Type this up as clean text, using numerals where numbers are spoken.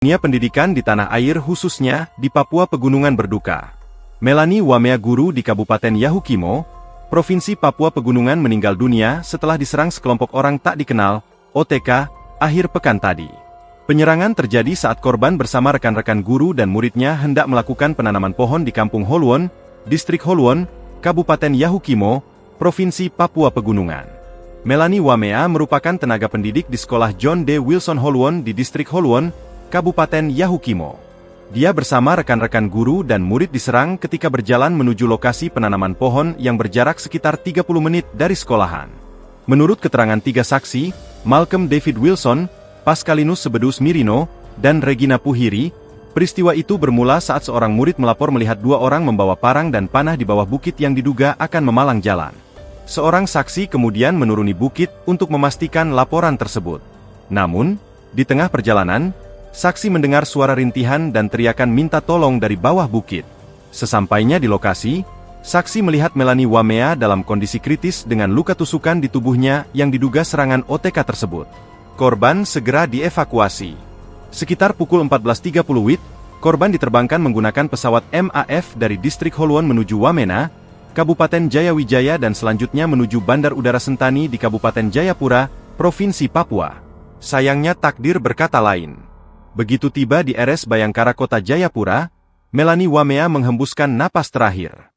Dunia pendidikan di tanah air khususnya di Papua Pegunungan berduka. Melanie Wamea, guru di Kabupaten Yahukimo, Provinsi Papua Pegunungan, meninggal dunia setelah diserang sekelompok orang tak dikenal, OTK, akhir pekan tadi. Penyerangan terjadi saat korban bersama rekan-rekan guru dan muridnya hendak melakukan penanaman pohon di Kampung Holwon, Distrik Holwon, Kabupaten Yahukimo, Provinsi Papua Pegunungan. Melanie Wamea merupakan tenaga pendidik di Sekolah John D. Wilson Holwon di Distrik Holwon, Kabupaten Yahukimo. Dia bersama rekan-rekan guru dan murid diserang ketika berjalan menuju lokasi penanaman pohon yang berjarak sekitar 30 menit dari sekolahan. Menurut keterangan 3 saksi, Malcolm David Wilson, Pascalinus Sebedus Mirino, dan Regina Puhiri, peristiwa itu bermula saat seorang murid melapor melihat 2 orang membawa parang dan panah di bawah bukit yang diduga akan memalang jalan. Seorang saksi kemudian menuruni bukit untuk memastikan laporan tersebut. Namun, di tengah perjalanan, saksi mendengar suara rintihan dan teriakan minta tolong dari bawah bukit. Sesampainya di lokasi, saksi melihat Melanie Wamea dalam kondisi kritis dengan luka tusukan di tubuhnya yang diduga serangan OTK tersebut. Korban segera dievakuasi. Sekitar pukul 14.30 WIB, korban diterbangkan menggunakan pesawat MAF dari Distrik Holwon menuju Wamena, Kabupaten Jayawijaya, dan selanjutnya menuju Bandar Udara Sentani di Kabupaten Jayapura, Provinsi Papua. Sayangnya takdir berkata lain. Begitu tiba di RS Bayangkara Kota Jayapura, Melanie Wamea menghembuskan napas terakhir.